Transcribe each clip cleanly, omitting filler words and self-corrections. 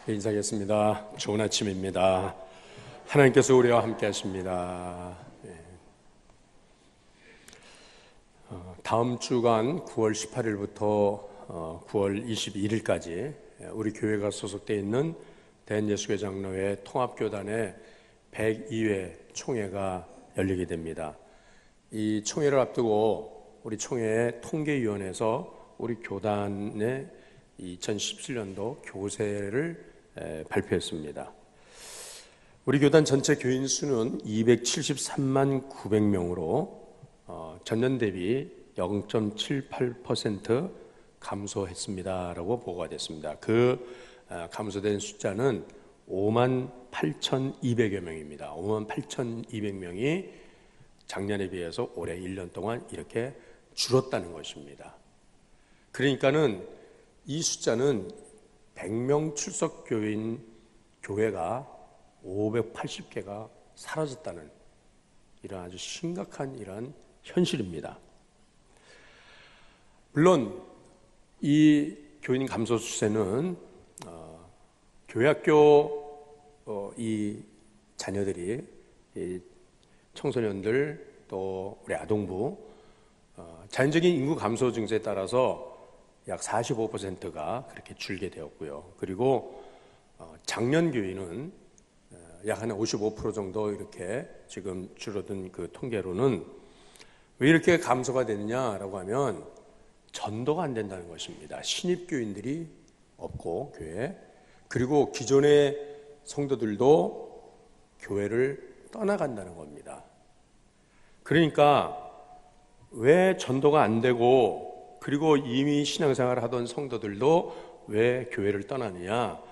인사하겠습니다. 좋은 아침입니다. 하나님께서 우리와 함께 하십니다. 다음 주간 9월 18일부터 9월 22일까지 우리 교회가 소속되어 있는 대한예수교 장로회 통합교단의 102회 총회가 열리게 됩니다. 이 총회를 앞두고 우리 총회의 통계위원회에서 우리 교단의 2017년도 교세를 발표했습니다. 우리 교단 전체 교인 수는 273만 900명으로 전년 대비 0.78% 감소했습니다라고 보고가 됐습니다. 그 감소된 숫자는 5만 8,200여 명입니다. 5만 8,200명이 작년에 비해서 올해 1년 동안 이렇게 줄었다는 것입니다. 그러니까는 이 숫자는 100명 출석 교인 교회가 580개가 사라졌다는 이런 아주 심각한 이런 현실입니다. 물론 이 교인 감소 추세는 교회학교 이 자녀들이 이 청소년들 또 우리 아동부 자연적인 인구 감소 증세에 따라서 약 45%가 그렇게 줄게 되었고요. 그리고 작년 교인은 약 한 55% 정도 이렇게 지금 줄어든 그 통계로는 왜 이렇게 감소가 되느냐라고 하면 전도가 안 된다는 것입니다. 신입 교인들이 없고 교회, 그리고 기존의 성도들도 교회를 떠나간다는 겁니다. 그러니까 왜 전도가 안 되고 그리고 이미 신앙생활을 하던 성도들도 왜 교회를 떠나느냐?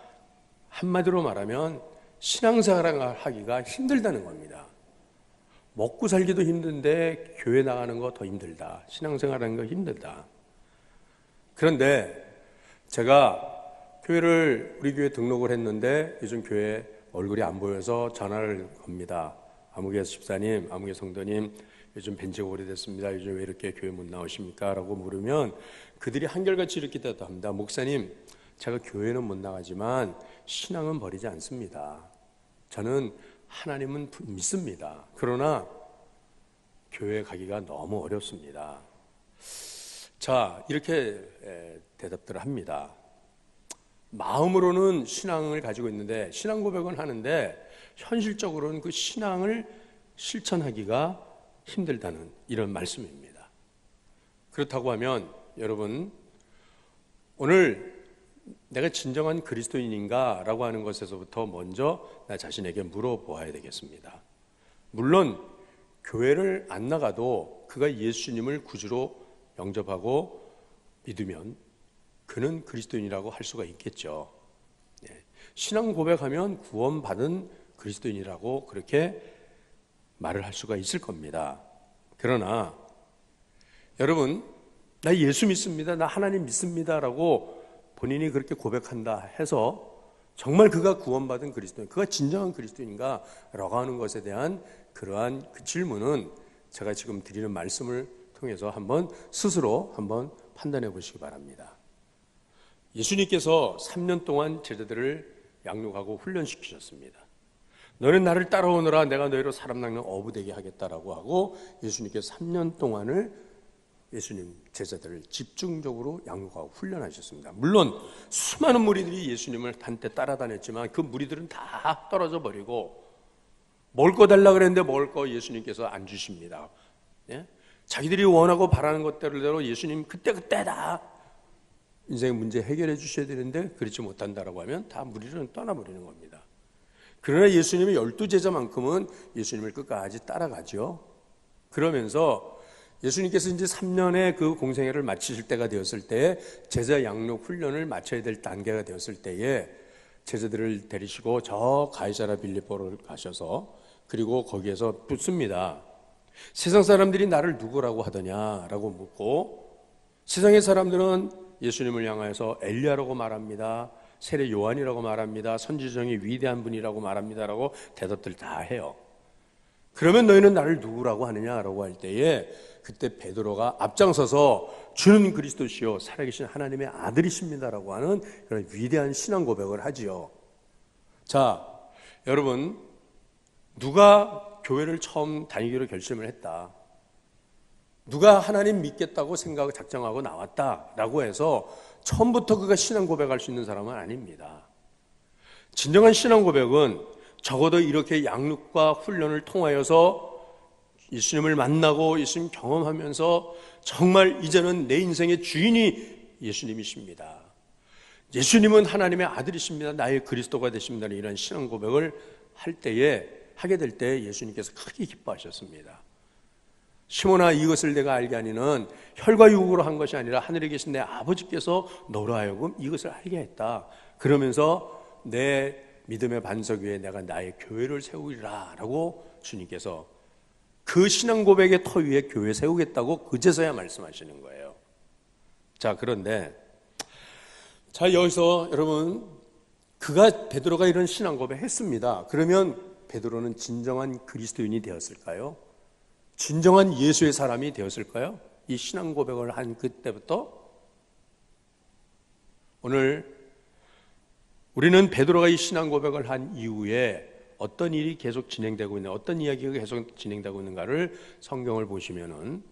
한마디로 말하면 신앙생활을 하기가 힘들다는 겁니다. 먹고 살기도 힘든데 교회 나가는 거 더 힘들다. 신앙생활하는 거 힘들다. 그런데 제가 교회를 우리 교회 등록을 했는데 요즘 교회 얼굴이 안 보여서 전화를 겁니다. 아무개 집사님, 아무개 성도님, 요즘 뵌 지가 오래됐습니다. 요즘 왜 이렇게 교회 못 나오십니까? 라고 물으면 그들이 한결같이 이렇게 대답합니다. 목사님, 제가 교회는 못 나가지만 신앙은 버리지 않습니다. 저는 하나님은 믿습니다. 그러나 교회 가기가 너무 어렵습니다. 자, 이렇게 대답들을 합니다. 마음으로는 신앙을 가지고 있는데 신앙 고백은 하는데 현실적으로는 그 신앙을 실천하기가 힘들다는 이런 말씀입니다. 그렇다고 하면 여러분, 오늘 내가 진정한 그리스도인인가? 라고 하는 것에서부터 먼저 나 자신에게 물어보아야 되겠습니다. 물론 교회를 안 나가도 그가 예수님을 구주로 영접하고 믿으면 그는 그리스도인이라고 할 수가 있겠죠. 신앙 고백하면 구원받은 그리스도인이라고 그렇게 말을 할 수가 있을 겁니다. 그러나 여러분, 나 예수 믿습니다, 나 하나님 믿습니다 라고 본인이 그렇게 고백한다 해서 정말 그가 구원받은 그리스도인, 그가 진정한 그리스도인가 라고 하는 것에 대한 그러한 그 질문은 제가 지금 드리는 말씀을 통해서 스스로 한번 판단해 보시기 바랍니다. 예수님께서 3년 동안 제자들을 양육하고 훈련시키셨습니다. 너는 나를 따라오너라, 내가 너희로 사람 낚는 어부 되게 하겠다라고 하고 예수님께서 3년 동안을 예수님 제자들을 집중적으로 양육하고 훈련하셨습니다. 물론 수많은 무리들이 예수님을 한때 따라다녔지만 그 무리들은 다 떨어져 버리고 먹을 거 달라 그랬는데 먹을 거 예수님께서 안 주십니다. 자기들이 원하고 바라는 것대로 예수님 그때다 인생의 문제 해결해 주셔야 되는데 그렇지 못한다라고 하면 다 무리들은 떠나버리는 겁니다. 그러나 예수님의 12제자만큼은 예수님을 끝까지 따라가죠. 그러면서 예수님께서 이제 3년의 그 공생애를 마치실 때가 되었을 때에 제자 양육 훈련을 마쳐야 될 단계가 되었을 때에 제자들을 데리시고 저 가이사랴 빌립보를 가셔서 그리고 거기에서 묻습니다. 세상 사람들이 나를 누구라고 하더냐라고 묻고 세상의 사람들은 예수님을 향하여서 엘리야라고 말합니다. 세례 요한이라고 말합니다. 선지 중에 위대한 분이라고 말합니다라고 대답들 다 해요. 그러면 너희는 나를 누구라고 하느냐라고 할 때에 그때 베드로가 앞장서서 주는 그리스도시요 살아계신 하나님의 아들이십니다라고 하는 그런 위대한 신앙 고백을 하지요. 자, 여러분, 누가 교회를 처음 다니기로 결심을 했다, 누가 하나님 믿겠다고 생각을 작정하고 나왔다라고 해서 처음부터 그가 신앙 고백할 수 있는 사람은 아닙니다. 진정한 신앙 고백은 적어도 이렇게 양육과 훈련을 통하여서 예수님을 만나고 예수님 경험하면서 정말 이제는 내 인생의 주인이 예수님이십니다, 예수님은 하나님의 아들이십니다, 나의 그리스도가 되십니다, 이런 신앙 고백을 하게 될 때 예수님께서 크게 기뻐하셨습니다. 시몬아, 이것을 내가 알게 하니는 혈과 육으로 한 것이 아니라 하늘에 계신 내 아버지께서 너로 하여금 이것을 알게 했다. 그러면서 내 믿음의 반석 위에 내가 나의 교회를 세우리라 라고 주님께서 그 신앙 고백의 터 위에 교회 세우겠다고 그제서야 말씀하시는 거예요. 자, 그런데 여기서 여러분, 베드로가 이런 신앙 고백 했습니다. 그러면 베드로는 진정한 그리스도인이 되었을까요? 진정한 예수의 사람이 되었을까요? 이 신앙 고백을 한 그때부터? 오늘 우리는 베드로가 이 신앙 고백을 한 이후에 어떤 일이 계속 진행되고 있는, 어떤 이야기가 계속 진행되고 있는가를 성경을 보시면은,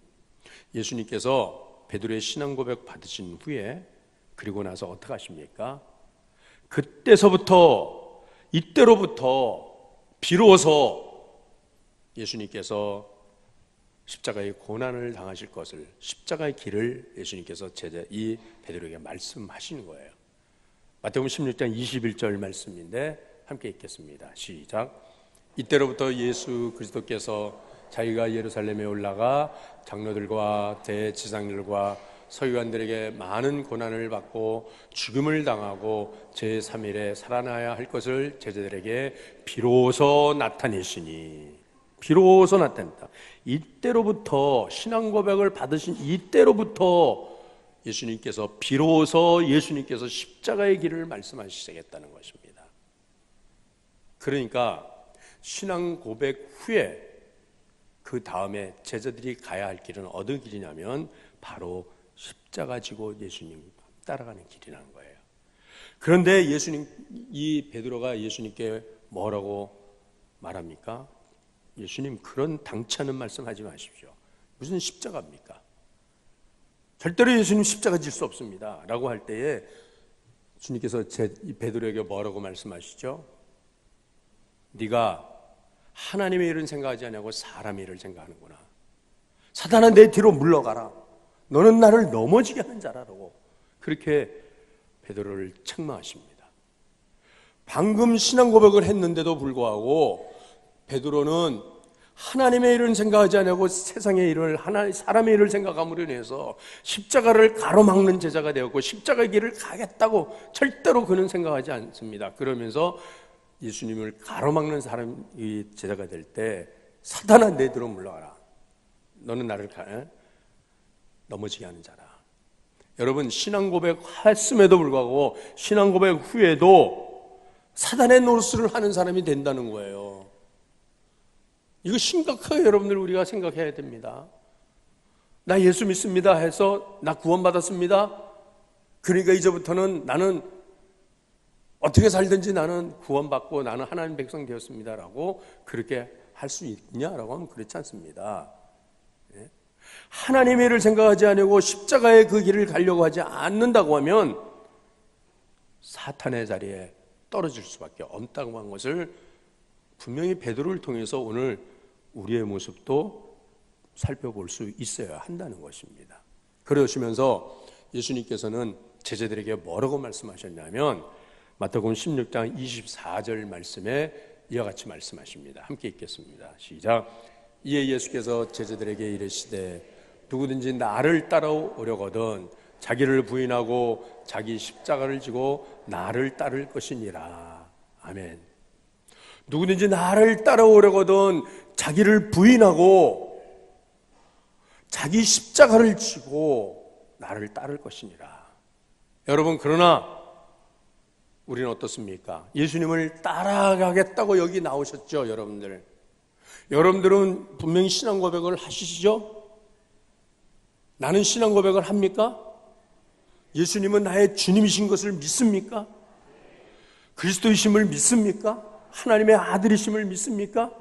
예수님께서 베드로의 신앙 고백 받으신 후에 그리고 나서 어떻게 하십니까? 이때로부터 비로소 예수님께서 십자가의 고난을 당하실 것을, 십자가의 길을 예수님께서 이 베드로에게 말씀하시는 거예요. 마태복음 16장 21절 말씀인데 함께 읽겠습니다. 시작. 이때로부터 예수 그리스도께서 자기가 예루살렘에 올라가 장로들과 대지상들과 서기관들에게 많은 고난을 받고 죽음을 당하고 제3일에 살아나야 할 것을 제자들에게 비로소 나타내시니, 비로소 나타냈다. 이때로부터, 신앙 고백을 받으신 이때로부터 비로소 예수님께서 십자가의 길을 말씀하시겠다는 것입니다. 그러니까 신앙 고백 후에 그 다음에 제자들이 가야 할 길은 어느 길이냐면 바로 십자가 지고 예수님 따라가는 길이라는 거예요. 그런데 이 베드로가 예수님께 뭐라고 말합니까? 예수님, 그런 당치 않은 말씀하지 마십시오. 무슨 십자가입니까? 절대로 예수님 십자가 질 수 없습니다 라고 할 때에 주님께서 베드로에게 뭐라고 말씀하시죠? 네가 하나님의 일은 생각하지 않고 사람의 일을 생각하는구나. 사단아, 내 뒤로 물러가라. 너는 나를 넘어지게 하는 자라고, 그렇게 베드로를 책망하십니다. 방금 신앙 고백을 했는데도 불구하고 베드로는 하나님의 일을 생각하지 않고 세상의 일을, 사람의 일을 생각함으로 인해서 십자가를 가로막는 제자가 되었고, 십자가의 길을 가겠다고 절대로 그는 생각하지 않습니다. 그러면서 예수님을 가로막는 사람이 제자가 될 때, 사단아, 내 뒤로 물러가라. 너는 나를 넘어지게 하는 자라. 여러분, 신앙 고백했음에도 불구하고 신앙 고백 후에도 사단의 노릇을 하는 사람이 된다는 거예요. 이거 심각해요. 여러분들, 우리가 생각해야 됩니다. 나 예수 믿습니다 해서 나 구원받았습니다. 그러니까 이제부터는 나는 어떻게 살든지 나는 구원받고 나는 하나님 백성 되었습니다라고 그렇게 할 수 있냐라고 하면 그렇지 않습니다. 하나님의 일을 생각하지 않고 십자가의 그 길을 가려고 하지 않는다고 하면 사탄의 자리에 떨어질 수밖에 없다고 한 것을 분명히 베드로를 통해서 오늘 우리의 모습도 살펴볼 수 있어야 한다는 것입니다. 그러시면서 예수님께서는 제자들에게 뭐라고 말씀하셨냐면 마태복음 16장 24절 말씀에 이와 같이 말씀하십니다. 함께 읽겠습니다. 시작. 이에 예수께서 제자들에게 이르시되 누구든지 나를 따라오려거든 자기를 부인하고 자기 십자가를 지고 나를 따를 것이니라. 아멘. 누구든지 나를 따라오려거든 자기를 부인하고 자기 십자가를 지고 나를 따를 것이니라. 여러분, 그러나 우리는 어떻습니까? 예수님을 따라가겠다고 여기 나오셨죠, 여러분들. 여러분들은 분명히 신앙 고백을 하시죠? 나는 신앙 고백을 합니까? 예수님은 나의 주님이신 것을 믿습니까? 그리스도이심을 믿습니까? 하나님의 아들이심을 믿습니까?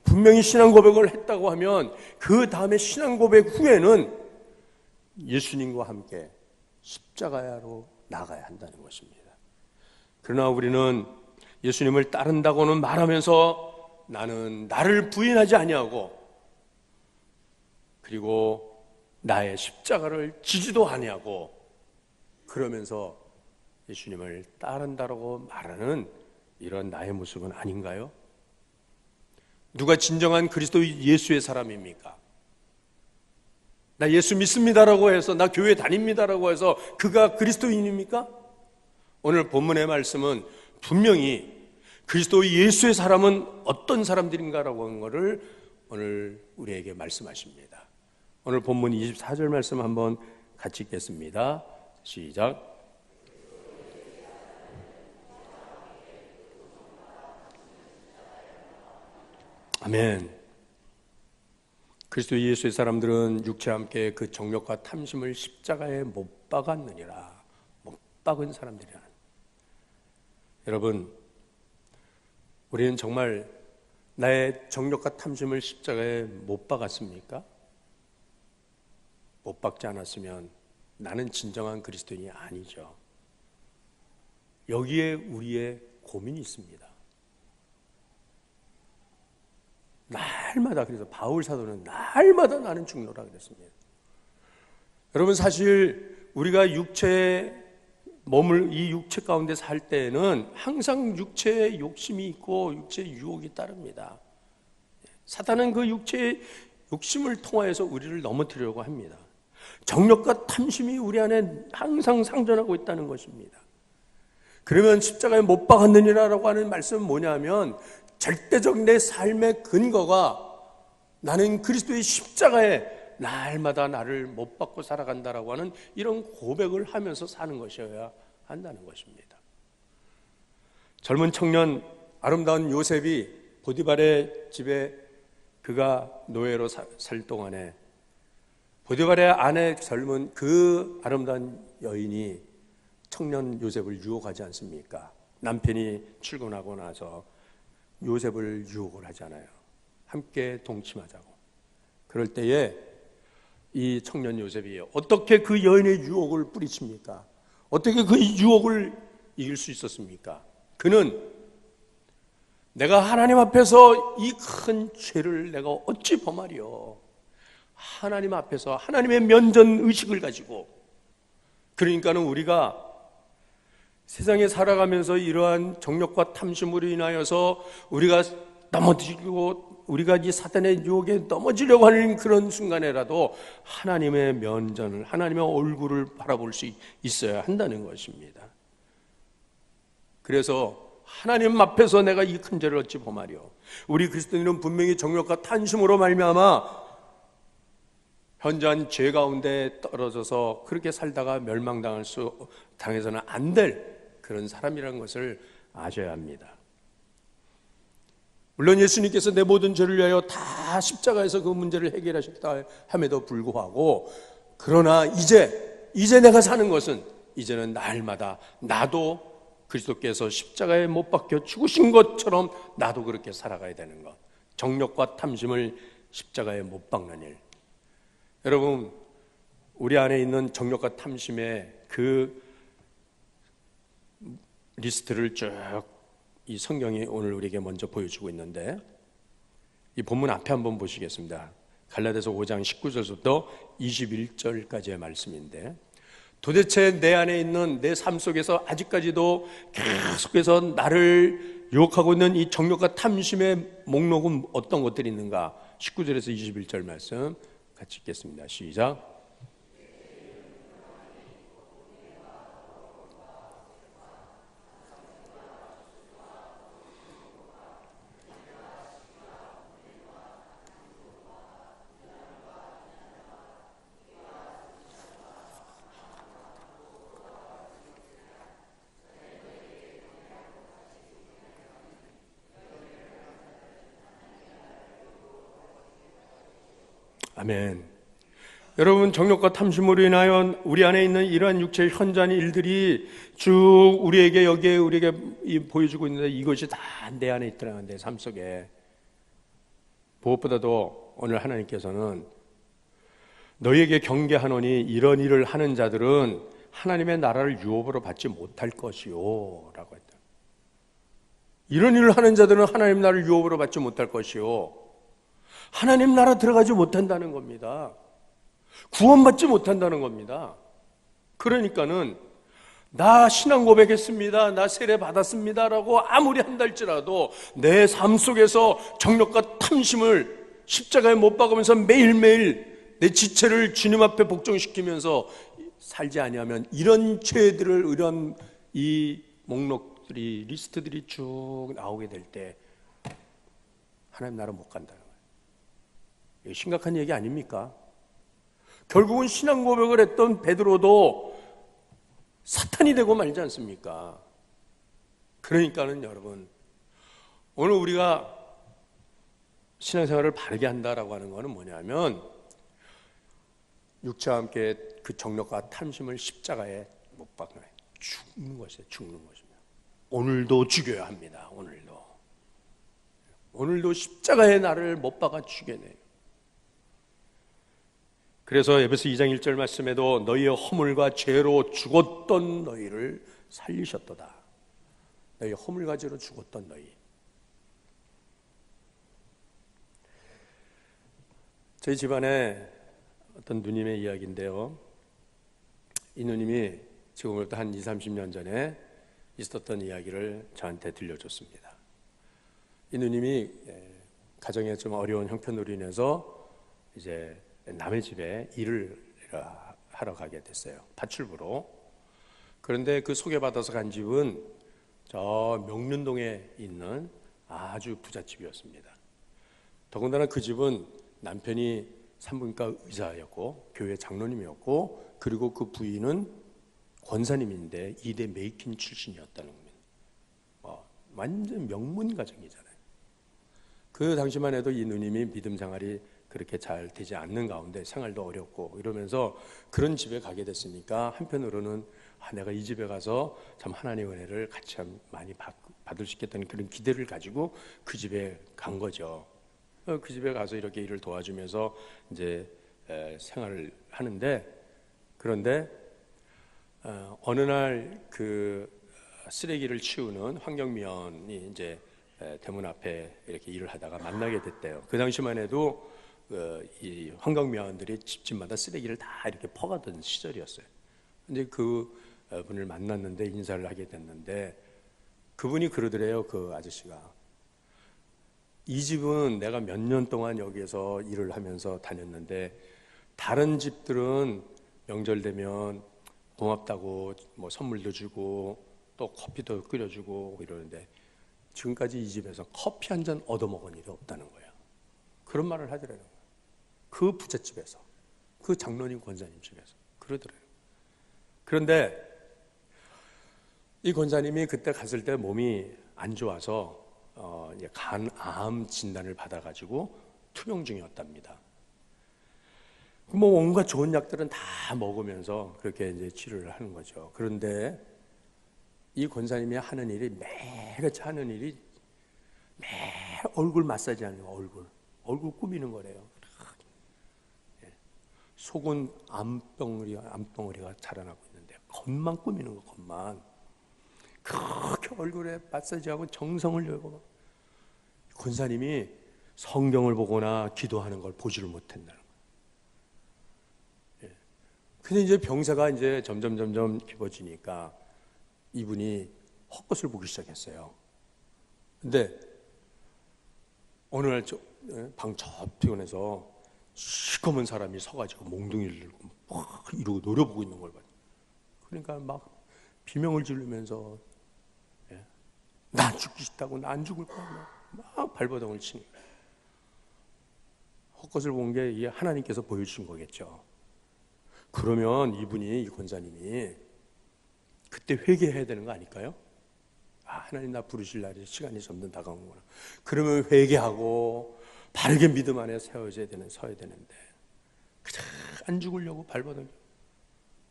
분명히 신앙 고백을 했다고 하면 그 다음에 신앙 고백 후에는 예수님과 함께 십자가로 나가야 한다는 것입니다. 그러나 우리는 예수님을 따른다고는 말하면서 나는 나를 부인하지 아니하고 그리고 나의 십자가를 지지도 아니하고 그러면서 예수님을 따른다고 말하는 이런 나의 모습은 아닌가요? 누가 진정한 그리스도 예수의 사람입니까? 나 예수 믿습니다라고 해서, 나 교회 다닙니다라고 해서 그가 그리스도인입니까? 오늘 본문의 말씀은 분명히 그리스도 예수의 사람은 어떤 사람들인가라고 하는 것을 오늘 우리에게 말씀하십니다. 오늘 본문 24절 말씀 한번 같이 읽겠습니다. 시작. 아멘. 그리스도 예수의 사람들은 육체와 함께 그 정욕과 탐심을 십자가에 못 박았느니라. 못 박은 사람들이라. 여러분, 우리는 정말 나의 정욕과 탐심을 십자가에 못 박았습니까? 못 박지 않았으면 나는 진정한 그리스도인이 아니죠. 여기에 우리의 고민이 있습니다. 날마다, 그래서 바울 사도는 날마다 나는 죽노라 그랬습니다. 여러분, 사실 우리가 이 육체 가운데 살 때에는 항상 육체의 욕심이 있고 육체의 유혹이 따릅니다. 사탄은 그 육체의 욕심을 통하여서 우리를 넘어뜨리려고 합니다. 정욕과 탐심이 우리 안에 항상 상존하고 있다는 것입니다. 그러면 십자가에 못 박았느니라라고 하는 말씀은 뭐냐면 절대적 내 삶의 근거가 나는 그리스도의 십자가에 날마다 나를 못 박고 살아간다라고 하는 이런 고백을 하면서 사는 것이어야 한다는 것입니다. 젊은 청년 아름다운 요셉이 보디발의 집에 그가 노예로 살 동안에 보디발의 아내 젊은 그 아름다운 여인이 청년 요셉을 유혹하지 않습니까? 남편이 출근하고 나서 요셉을 유혹을 하잖아요. 함께 동침하자고. 그럴 때에 이 청년 요셉이 어떻게 그 여인의 유혹을 뿌리칩니까? 어떻게 그 유혹을 이길 수 있었습니까? 그는 내가 하나님 앞에서 이 큰 죄를 내가 어찌 범하리요? 하나님 앞에서 하나님의 면전 의식을 가지고, 그러니까는 우리가 세상에 살아가면서 이러한 정욕과 탐심으로 인하여서 우리가 넘어지고 우리가 이 사탄의 유혹에 넘어지려고 하는 그런 순간에라도 하나님의 면전을, 하나님의 얼굴을 바라볼 수 있어야 한다는 것입니다. 그래서 하나님 앞에서 내가 이 큰 죄를 어찌 범하리요? 우리 그리스도인은 분명히 정욕과 탐심으로 말미암아 현저한 죄 가운데 떨어져서 그렇게 살다가 당해서는 안 될 그런 사람이라는 것을 아셔야 합니다. 물론 예수님께서 내 모든 죄를 위하여 다 십자가에서 그 문제를 해결하셨다 함에도 불구하고, 그러나 이제 내가 사는 것은 이제는 날마다 나도 그리스도께서 십자가에 못 박혀 죽으신 것처럼 나도 그렇게 살아가야 되는 것. 정욕과 탐심을 십자가에 못 박는 일. 여러분, 우리 안에 있는 정욕과 탐심의 그 리스트를 쭉 이 성경이 오늘 우리에게 먼저 보여주고 있는데, 이 본문 앞에 한번 보시겠습니다. 갈라디아서 5장 19절부터 21절까지의 말씀인데, 도대체 내 안에 있는 내 삶 속에서 아직까지도 계속해서 나를 유혹하고 있는 이 정욕과 탐심의 목록은 어떤 것들이 있는가? 19절에서 21절 말씀 같이 읽겠습니다. 시작. 아멘. 여러분, 정욕과 탐심으로 인하여 우리 안에 있는 이러한 육체의 현저한 일들이 쭉 우리에게 여기에 우리에게 보여주고 있는데 이것이 다 내 안에 있더라는 내 삶 속에. 무엇보다도 오늘 하나님께서는 너희에게 경계하노니 이런 일을 하는 자들은 하나님의 나라를 유업으로 받지 못할 것이요 라고 했다. 이런 일을 하는 자들은 하나님 나라를 유업으로 받지 못할 것이요, 하나님 나라 들어가지 못한다는 겁니다. 구원받지 못한다는 겁니다. 그러니까는 나 신앙 고백했습니다, 나 세례 받았습니다 라고 아무리 한다 할지라도 내 삶 속에서 정욕과 탐심을 십자가에 못 박으면서 매일매일 내 지체를 주님 앞에 복종시키면서 살지 아니하면 이런 죄들을, 이런 이 목록들이, 리스트들이 쭉 나오게 될 때 하나님 나라 못 간다는 거예요. 이게 심각한 얘기 아닙니까? 결국은 신앙 고백을 했던 베드로도 사탄이 되고 말지 않습니까? 그러니까는 여러분, 오늘 우리가 신앙생활을 바르게 한다라고 하는 것은 뭐냐면 육체와 함께 그 정욕과 탐심을 십자가에 못 박는 거예요. 죽는 것이에요. 죽는 것입니다. 오늘도 죽여야 합니다. 오늘도 십자가에 나를 못 박아 죽여내요. 그래서 에베소 2장 1절 말씀에도 너희의 허물과 죄로 죽었던 너희를 살리셨도다. 너희의 허물과 죄로 죽었던 너희. 저희 집안에 어떤 누님의 이야기인데요, 이 누님이 지금부터 한 20, 30년 전에 있었던 이야기를 저한테 들려줬습니다. 이 누님이 가정에 좀 어려운 형편으로 인해서 이제 남의 집에 일을 하러 가게 됐어요. 파출부로. 그런데 그 소개받아서 간 집은 저 명륜동에 있는 아주 부잣집이었습니다. 더군다나 그 집은 남편이 산부인과 의사였고 교회 장로님이었고, 그리고 그 부인은 권사님인데 2대 메이킨 출신이었다는 겁니다. 완전 명문 가정이잖아요. 그 당시만 해도 이 누님이 믿음 생활이 그렇게 잘 되지 않는 가운데 생활도 어렵고 이러면서 그런 집에 가게 됐으니까 한편으로는 내가 이 집에 가서 참 하나님의 은혜를 같이 많이 받을 수 있겠다는 그런 기대를 가지고 그 집에 간 거죠. 그 집에 가서 이렇게 일을 도와주면서 이제 생활을 하는데, 그런데 어느 날 그 쓰레기를 치우는 환경미원이 이제 대문 앞에 이렇게 일을 하다가 만나게 됐대요. 그 당시만 해도 이 환경미원들이 집집마다 쓰레기를 다 이렇게 퍼가던 시절이었어요. 근데 그 분을 만났는데 인사를 하게 됐는데 그분이 그러더래요. 그 아저씨가, 이 집은 내가 몇 년 동안 여기에서 일을 하면서 다녔는데 다른 집들은 명절 되면 고맙다고 뭐 선물도 주고 또 커피도 끓여주고 이러는데 지금까지 이 집에서 커피 한 잔 얻어먹은 일이 없다는 거예요. 그런 말을 하더라고요. 그 부잣집에서, 그 장로님 권사님 집에서 그러더래요. 그런데 이 권사님이 그때 갔을 때 몸이 안 좋아서 간암 진단을 받아가지고 투병 중이었답니다. 뭐 온갖 좋은 약들은 다 먹으면서 그렇게 이제 치료를 하는 거죠. 그런데 이 권사님이 하는 일이, 매일같이 하는 일이 매일 얼굴 마사지 하는 거, 얼굴 꾸미는 거래요. 속은 암덩어리가 자라나고 있는데 겉만 꾸미는 거, 겉만. 그렇게 얼굴에 마사지하고 정성을 들고 권사님이 성경을 보거나 기도하는 걸 보지를 못한다는 거예요. 근데 이제 병세가 이제 점점 깊어지니까 이분이 헛것을 보기 시작했어요. 근데 어느 날 방 저편에서 시커먼 사람이 서가지고 몽둥이를 들고 막 이러고 노려보고 있는 걸 봐요. 그러니까 막 비명을 지르면서 나 죽기 싫다고, 나 안 죽을 거야, 막 발버둥을 치는 거예요. 헛것을 본 게 이게 하나님께서 보여주신 거겠죠. 그러면 이 권사님이 그때 회개해야 되는 거 아닐까요? 하나님 나 부르실 날이 시간이 점점 다가오는구나. 그러면 회개하고 바르게 믿음 안에 서야 되는데 그냥 안 죽으려고 발버둥.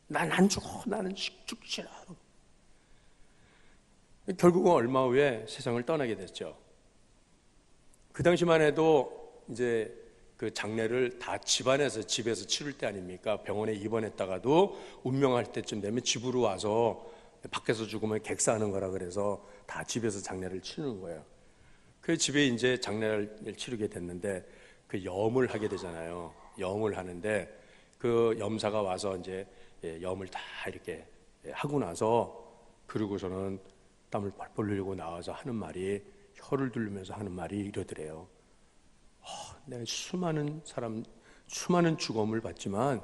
난 안 죽어. 나는 죽기 싫어. 결국은 얼마 후에 세상을 떠나게 됐죠. 그 당시만 해도 이제 그 장례를 다 집에서 치를 때 아닙니까? 병원에 입원했다가도 운명할 때쯤 되면 집으로 와서 밖에서 죽으면 객사하는 거라 그래서 다 집에서 장례를 치르는 거예요. 그 집에 이제 장례를 치르게 됐는데 그 염을 하게 되잖아요. 염을 하는데 그 염사가 와서 이제 염을 다 이렇게 하고 나서 그러고서는 땀을 뻘뻘 흘리고 나와서 하는 말이, 혀를 두르면서 하는 말이 이러더래요. 내가 수많은 죽음을 봤지만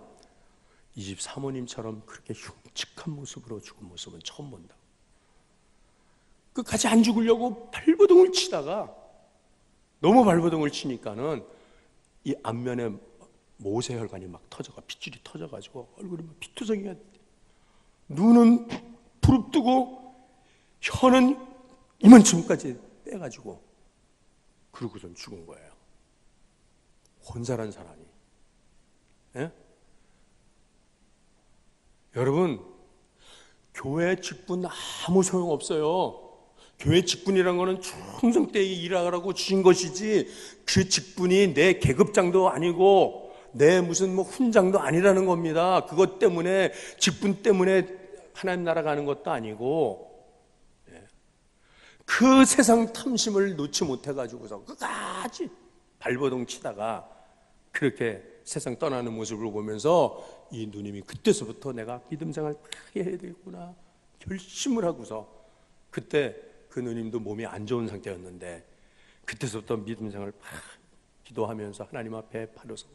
이 집 사모님처럼 그렇게 흉측한 모습으로 죽은 모습은 처음 본다. 끝까지 안 죽으려고 발버둥을 치다가 너무 발버둥을 치니까는 이 앞면에 모세혈관이 막 터져가 핏줄이 터져가지고 얼굴이 막 피투성이가 돼. 눈은 부릅뜨고 혀는 이만큼까지 떼가지고 그러고선 죽은 거예요. 혼자란 사람이. 예? 여러분, 교회 직분 아무 소용없어요. 교회 직분이란 거는 충성 때에 일하라고 주신 것이지 그 직분이 내 계급장도 아니고 내 무슨 훈장도 아니라는 겁니다. 그것 때문에, 직분 때문에 하나님 나라 가는 것도 아니고, 그 세상 탐심을 놓지 못해가지고서 끝까지 발버둥 치다가 그렇게 세상 떠나는 모습을 보면서 이 누님이 그때서부터 내가 믿음 생활 크게 해야 되겠구나 결심을 하고서, 그때 그 누님도 몸이 안 좋은 상태였는데 그때서부터 믿음 생활 막 기도하면서 하나님 앞에 바로서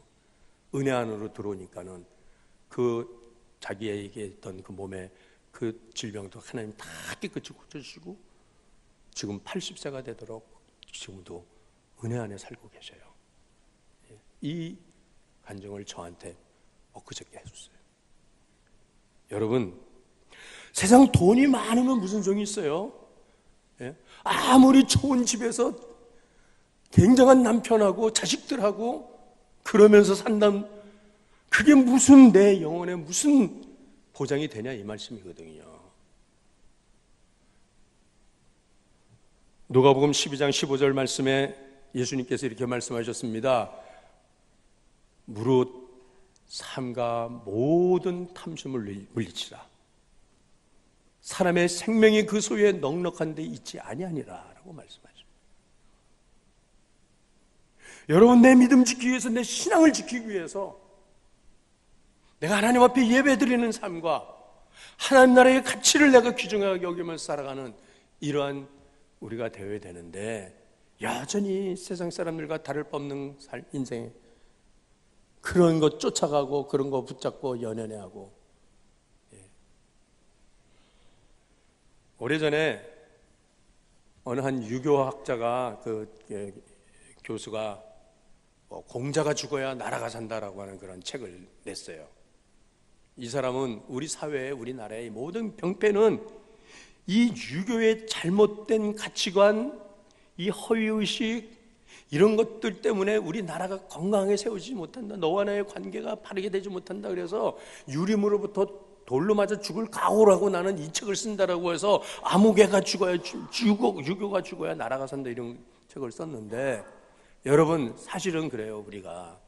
은혜 안으로 들어오니까는 그 자기에게 있던 그 몸에 그 질병도 하나님 다 깨끗이 고쳐주시고 지금 80세가 되도록 지금도 은혜 안에 살고 계셔요. 이 간증을 저한테 엊그저께 해줬어요. 여러분, 세상 돈이 많으면 무슨 소용이 있어요? 아무리 좋은 집에서 굉장한 남편하고 자식들하고 그러면서 산다면 그게 무슨 내 영혼에 무슨 보장이 되냐 이 말씀이거든요. 누가복음 12장 15절 말씀에 예수님께서 이렇게 말씀하셨습니다. 무릇 삶과 모든 탐심을 물리치라. 사람의 생명이 그 소유에 넉넉한 데 있지 아니하니라 라고 말씀하십니다. 여러분, 내 믿음 지키기 위해서, 내 신앙을 지키기 위해서 내가 하나님 앞에 예배드리는 삶과 하나님 나라의 가치를 내가 귀중하게 여기면서 살아가는 이러한 우리가 되어야 되는데, 여전히 세상 사람들과 다를 바 없는 인생에 그런 거 쫓아가고 그런 거 붙잡고 연연해하고. 오래전에 어느 한 유교학자가 교수가 공자가 죽어야 나라가 산다라고 하는 그런 책을 냈어요. 이 사람은 우리 사회에, 우리나라의 모든 병폐는 이 유교의 잘못된 가치관, 이 허위의식, 이런 것들 때문에 우리나라가 건강하게 세우지 못한다. 너와 나의 관계가 바르게 되지 못한다. 그래서 유림으로부터 돌로 맞아 죽을 각오라고 나는 이 책을 쓴다라고 해서 아무개가 죽어야, 유교가 죽어야 나라가 산다, 이런 책을 썼는데, 여러분, 사실은 그래요. 우리가,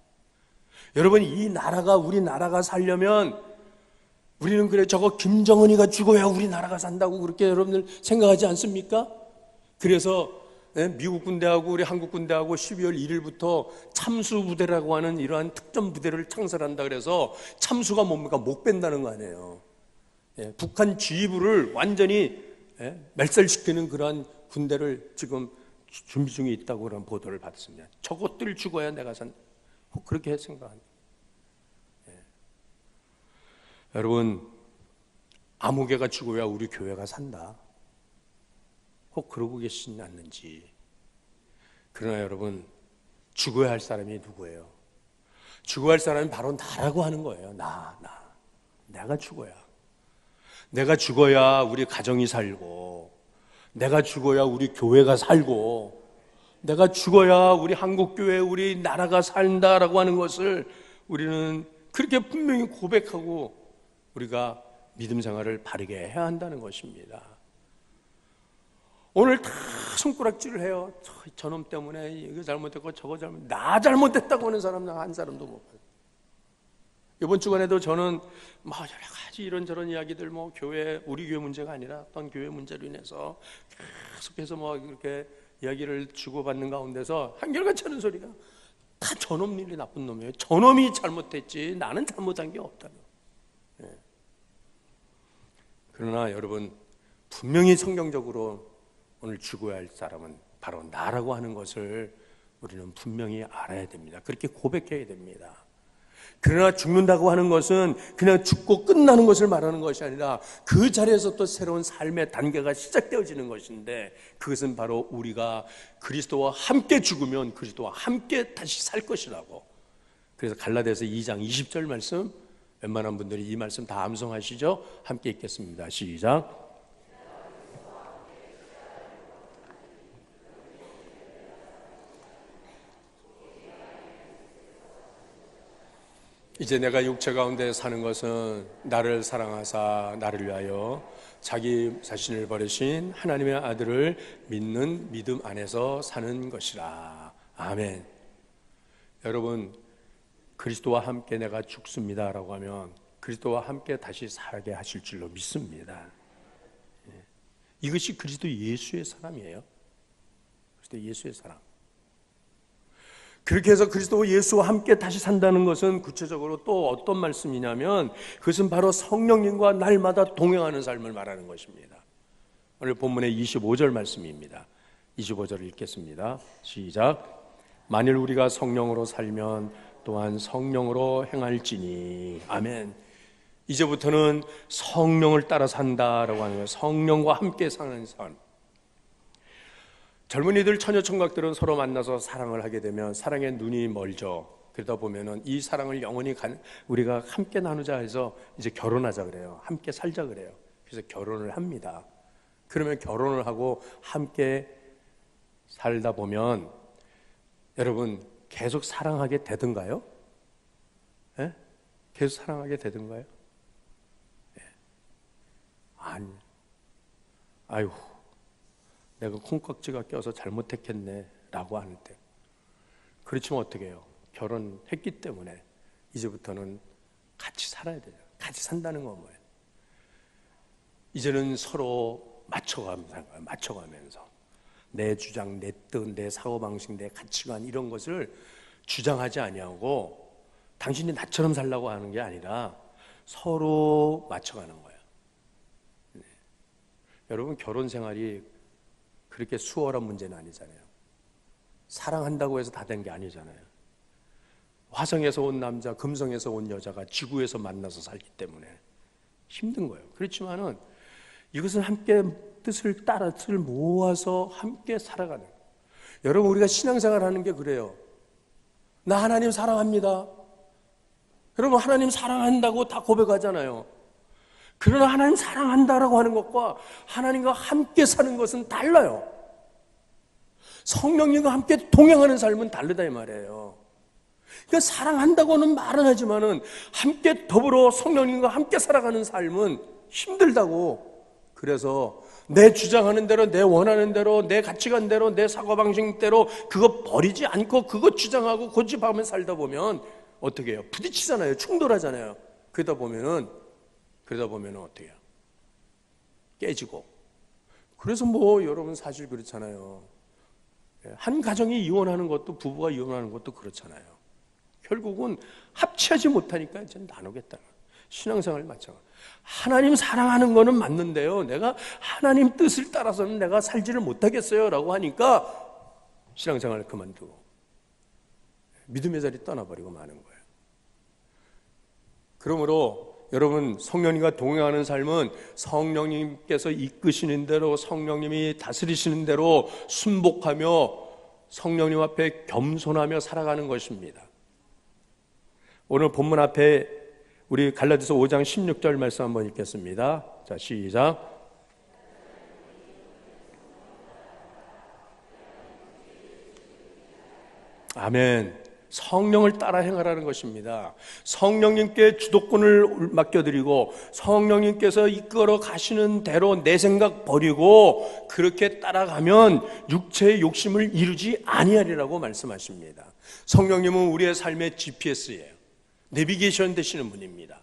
여러분, 이 나라가, 우리나라가 살려면 우리는 그래, 저거 김정은이가 죽어야 우리나라가 산다고 그렇게 여러분들 생각하지 않습니까? 그래서 미국 군대하고 우리 한국 군대하고 12월 1일부터 참수부대라고 하는 이러한 특전 부대를 창설한다 그래서, 참수가 뭡니까? 목 뺀다는 거 아니에요. 북한 지휘부를 완전히 멸살시키는 그러한 군대를 지금 준비 중에 있다고 그런 보도를 받았습니다. 저것들 죽어야 내가 산, 그렇게 생각합니다. 여러분, 아무개가 죽어야 우리 교회가 산다, 혹 그러고 계시지 않는지. 그러나 여러분, 죽어야 할 사람이 누구예요? 죽어야 할 사람이 바로 나라고 하는 거예요. 내가 죽어야. 내가 죽어야 우리 가정이 살고, 내가 죽어야 우리 교회가 살고, 내가 죽어야 우리 한국교회, 우리 나라가 산다라고 하는 것을 우리는 그렇게 분명히 고백하고 우리가 믿음 생활을 바르게 해야 한다는 것입니다. 오늘 다 손가락질을 해요. 저놈 때문에 이거 잘못했고 저거 나 잘못했다고 하는 사람 한 사람도 못 봐요. 이번 주간에도 저는 뭐 여러 가지 이런저런 이야기들, 뭐 교회, 우리 교회 문제가 아니라 어떤 교회 문제로 인해서 계속해서 뭐 이렇게 이야기를 주고받는 가운데서 한결같이 하는 소리가 다 저놈 일이 나쁜 놈이에요. 저놈이 잘못했지 나는 잘못한 게 없다고. 예. 그러나 여러분, 분명히 성경적으로 오늘 죽어야 할 사람은 바로 나라고 하는 것을 우리는 분명히 알아야 됩니다. 그렇게 고백해야 됩니다. 그러나 죽는다고 하는 것은 그냥 죽고 끝나는 것을 말하는 것이 아니라 그 자리에서 또 새로운 삶의 단계가 시작되어지는 것인데, 그것은 바로 우리가 그리스도와 함께 죽으면 그리스도와 함께 다시 살 것이라고. 그래서 갈라디아서 2장 20절 말씀, 웬만한 분들이 이 말씀 다 암송하시죠? 함께 읽겠습니다. 시작. 이제 내가 육체 가운데 사는 것은 나를 사랑하사 나를 위하여 자기 자신을 버리신 하나님의 아들을 믿는 믿음 안에서 사는 것이라. 아멘. 여러분, 그리스도와 함께 내가 죽습니다라고 하면 그리스도와 함께 다시 살게 하실 줄로 믿습니다. 이것이 그리스도 예수의 사람이에요. 그리스도 예수의 사람. 그렇게 해서 그리스도 예수와 함께 다시 산다는 것은 구체적으로 또 어떤 말씀이냐면, 그것은 바로 성령님과 날마다 동행하는 삶을 말하는 것입니다. 오늘 본문의 25절 말씀입니다. 25절을 읽겠습니다. 시작. 만일 우리가 성령으로 살면 또한 성령으로 행할지니. 아멘. 이제부터는 성령을 따라 산다라고 하는 거예요. 성령과 함께 사는 삶. 젊은이들, 처녀총각들은 서로 만나서 사랑을 하게 되면 사랑의 눈이 멀죠. 그러다 보면은 이 사랑을 영원히 우리가 함께 나누자 해서 이제 결혼하자 그래요. 함께 살자 그래요. 그래서 결혼을 합니다. 그러면 결혼을 하고 함께 살다 보면 여러분 계속 사랑하게 되던가요? 예? 계속 사랑하게 되던가요? 예. 아니. 아이고, 내가 콩깍지가 껴서 잘못했겠네 라고 하는데, 그렇지만 어떻게 해요? 결혼했기 때문에 이제부터는 같이 살아야 돼요. 같이 산다는 건 뭐예요? 이제는 서로 맞춰가면서 내 주장, 내 뜻, 내 사고방식, 내 가치관 이런 것을 주장하지 아니하고 당신이 나처럼 살라고 하는 게 아니라 서로 맞춰가는 거예요. 네. 여러분, 결혼 생활이 그렇게 수월한 문제는 아니잖아요. 사랑한다고 해서 다 된 게 아니잖아요. 화성에서 온 남자, 금성에서 온 여자가 지구에서 만나서 살기 때문에 힘든 거예요. 그렇지만은 이것은 함께 뜻을 모아서 함께 살아가는 거예요. 여러분, 우리가 신앙생활 하는 게 그래요. 나 하나님 사랑합니다. 여러분, 하나님 사랑한다고 다 고백하잖아요. 그러나 하나님 사랑한다라고 하는 것과 하나님과 함께 사는 것은 달라요. 성령님과 함께 동행하는 삶은 다르다 이 말이에요. 그러니까 사랑한다고는 말은 하지만은 함께 더불어 성령님과 함께 살아가는 삶은 힘들다고. 그래서 내 주장하는 대로, 내 원하는 대로, 내 가치관대로, 내 사고방식대로 그거 버리지 않고 그거 주장하고 고집하며 살다 보면 어떻게 해요? 부딪히잖아요. 충돌하잖아요. 그러다 보면은 어떻게 해요? 깨지고. 그래서 뭐 여러분 사실 그렇잖아요. 한 가정이 이혼하는 것도, 부부가 이혼하는 것도 그렇잖아요. 결국은 합치하지 못하니까 이제 나누겠다. 신앙생활 마찬가지. 하나님 사랑하는 거는 맞는데요, 내가 하나님 뜻을 따라서는 내가 살지를 못하겠어요 라고 하니까 신앙생활을 그만두고 믿음의 자리 떠나버리고 마는 거예요. 그러므로 여러분, 성령님과 동행하는 삶은 성령님께서 이끄시는 대로, 성령님이 다스리시는 대로 순복하며 성령님 앞에 겸손하며 살아가는 것입니다. 오늘 본문 앞에 우리 갈라디아서 5장 16절 말씀 한번 읽겠습니다. 자, 시작. 아멘. 성령을 따라 행하라는 것입니다. 성령님께 주도권을 맡겨드리고 성령님께서 이끌어 가시는 대로 내 생각 버리고 그렇게 따라가면 육체의 욕심을 이루지 아니하리라고 말씀하십니다. 성령님은 우리의 삶의 GPS예요. 내비게이션 되시는 분입니다.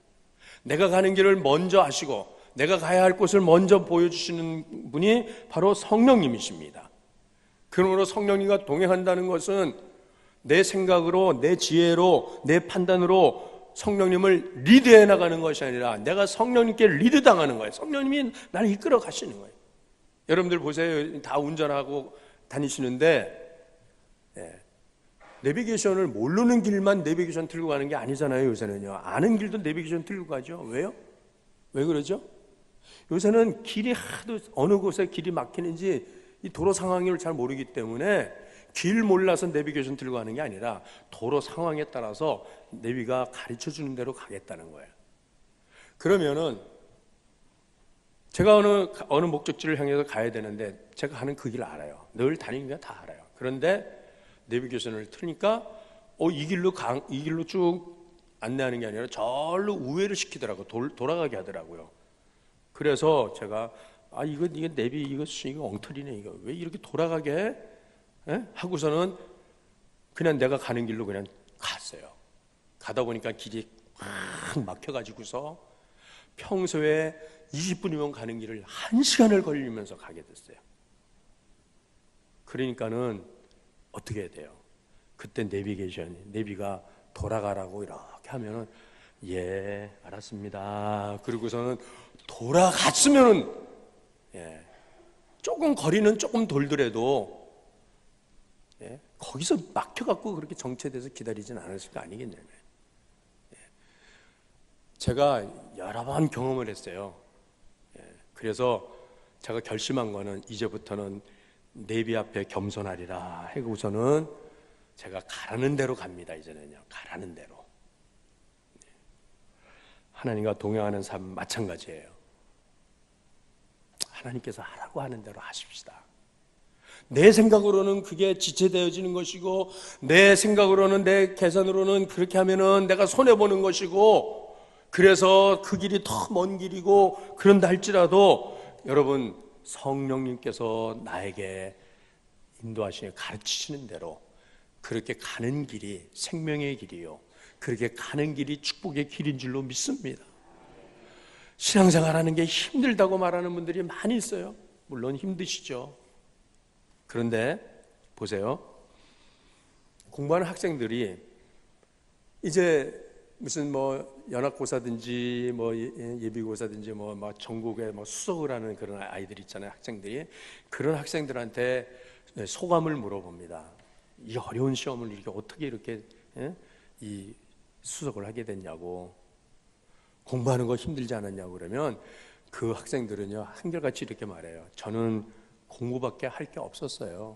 내가 가는 길을 먼저 아시고 내가 가야 할 곳을 먼저 보여주시는 분이 바로 성령님이십니다. 그러므로 성령님과 동행한다는 것은 내 생각으로, 내 지혜로, 내 판단으로 성령님을 리드해 나가는 것이 아니라 내가 성령님께 리드당하는 거예요. 성령님이 나를 이끌어 가시는 거예요. 여러분들 보세요. 다 운전하고 다니시는데 내비게이션을 모르는 길만 내비게이션 들고 가는 게 아니잖아요. 요새는요. 아는 길도 내비게이션 들고 가죠. 왜요? 왜 그러죠? 요새는 길이 하도 어느 곳에 길이 막히는지 이 도로 상황을 잘 모르기 때문에 길 몰라서 내비게이션 들고 가는 게 아니라 도로 상황에 따라서 내비가 가르쳐 주는 대로 가겠다는 거예요. 그러면은 제가 어느 목적지를 향해서 가야 되는데 제가 가는 그 길을 알아요. 늘 다니는 게 다 알아요. 그런데 내비게이션을 틀니까 이 길로 쭉 안내하는 게 아니라 절로 우회를 시키더라고요. 돌아가게 하더라고요. 그래서 제가 이거 내비 이거 엉터리네. 이거 왜 이렇게 돌아가게 해? 하고서는 그냥 내가 가는 길로 그냥 갔어요. 가다 보니까 길이 확 막혀가지고서 평소에 20분이면 가는 길을 1시간을 걸리면서 가게 됐어요. 그러니까는 어떻게 해야 돼요? 그때 내비가 돌아가라고 이렇게 하면은 알았습니다. 그리고서는 돌아갔으면은 조금 거리는 조금 돌더라도 거기서 막혀갖고 그렇게 정체돼서 기다리진 않았을 거 아니겠냐고요. 제가 여러 번 경험을 했어요. 그래서 제가 결심한 거는 이제부터는 내비 앞에 겸손하리라 하고서는 제가 가라는 대로 갑니다. 이제는요. 가라는 대로. 하나님과 동행하는 삶 마찬가지예요. 하나님께서 하라고 하는 대로 하십시다. 내 생각으로는 그게 지체되어지는 것이고 내 생각으로는 내 계산으로는 그렇게 하면은 내가 손해보는 것이고 그래서 그 길이 더 먼 길이고 그런다 할지라도 여러분 성령님께서 나에게 인도하시며 가르치시는 대로 그렇게 가는 길이 생명의 길이요 그렇게 가는 길이 축복의 길인 줄로 믿습니다. 신앙생활하는 게 힘들다고 말하는 분들이 많이 있어요. 물론 힘드시죠. 그런데 보세요. 공부하는 학생들이 이제 무슨 연합고사든지 예비고사든지 전국에 수석을 하는 그런 아이들 있잖아요. 학생들이 그런 학생들한테 소감을 물어봅니다. 이 어려운 시험을 어떻게 이렇게 이 수석을 하게 됐냐고, 공부하는 거 힘들지 않았냐고 그러면 그 학생들은요 한결같이 이렇게 말해요. 저는 공부밖에 할 게 없었어요.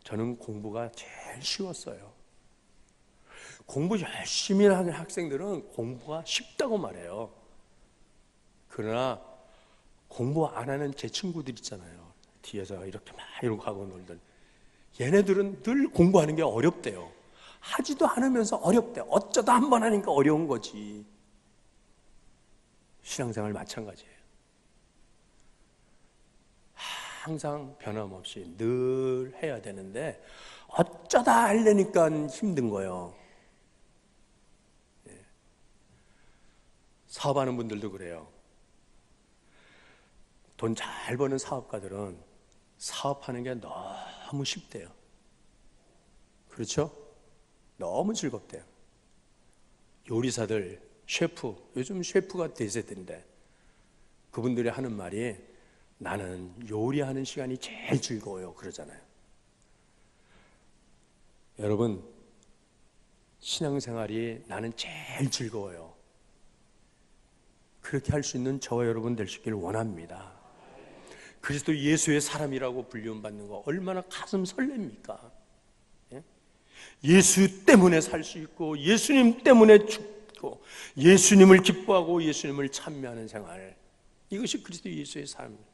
저는 공부가 제일 쉬웠어요. 공부 열심히 하는 학생들은 공부가 쉽다고 말해요. 그러나 공부 안 하는 제 친구들 있잖아요. 뒤에서 이렇게 막 이러고 하고 놀던 얘네들은 늘 공부하는 게 어렵대요. 하지도 않으면서 어렵대. 어쩌다 한 번 하니까 어려운 거지. 신앙생활 마찬가지예요. 항상 변함없이 늘 해야 되는데 어쩌다 하려니까 힘든 거예요. 사업하는 분들도 그래요. 돈 잘 버는 사업가들은 사업하는 게 너무 쉽대요. 그렇죠? 너무 즐겁대요. 요리사들, 셰프, 요즘 셰프가 대세인데 그분들이 하는 말이 나는 요리하는 시간이 제일 즐거워요 그러잖아요. 여러분 신앙생활이 나는 제일 즐거워요. 그렇게 할 수 있는 저와 여러분 될 수 있기를 원합니다. 그리스도 예수의 사람이라고 불리움받는 거 얼마나 가슴 설렙니까? 예수 때문에 살 수 있고 예수님 때문에 죽고 예수님을 기뻐하고 예수님을 찬미하는 생활, 이것이 그리스도 예수의 삶입니다.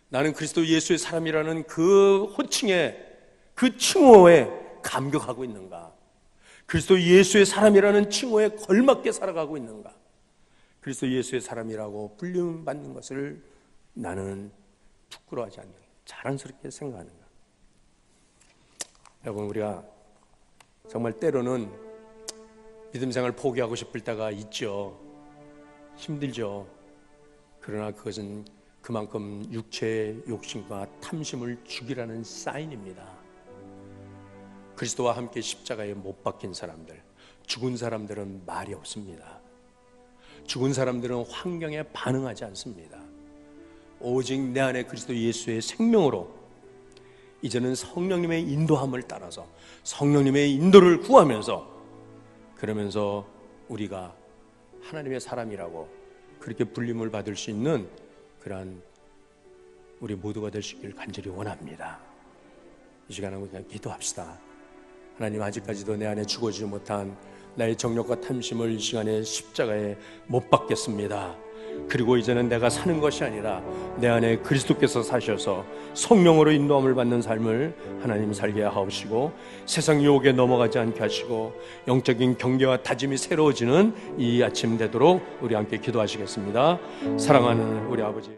나는 그리스도 예수의 사람이라는 그 호칭에, 그 칭호에 감격하고 있는가? 그리스도 예수의 사람이라는 칭호에 걸맞게 살아가고 있는가? 그리스도 예수의 사람이라고 불림받는 것을 나는 부끄러워하지 않는가? 자랑스럽게 생각하는가? 여러분, 우리가 정말 때로는 믿음 생활 포기하고 싶을 때가 있죠. 힘들죠. 그러나 그것은 그만큼 육체의 욕심과 탐심을 죽이라는 사인입니다. 그리스도와 함께 십자가에 못 박힌 사람들, 죽은 사람들은 말이 없습니다. 죽은 사람들은 환경에 반응하지 않습니다. 오직 내 안에 그리스도 예수의 생명으로 이제는 성령님의 인도함을 따라서 성령님의 인도를 구하면서, 그러면서 우리가 하나님의 사람이라고 그렇게 불림을 받을 수 있는 그러한 우리 모두가 될 수 있기를 간절히 원합니다. 이 시간에 그냥 기도합시다. 하나님, 아직까지도 내 안에 죽어지지 못한 나의 정욕과 탐심을 이 시간에 십자가에 못 박겠습니다. 그리고 이제는 내가 사는 것이 아니라 내 안에 그리스도께서 사셔서 성령으로 인도함을 받는 삶을 하나님 살게 하옵시고, 세상 유혹에 넘어가지 않게 하시고 영적인 경계와 다짐이 새로워지는 이 아침 되도록 우리 함께 기도하시겠습니다. 사랑하는 우리 아버지,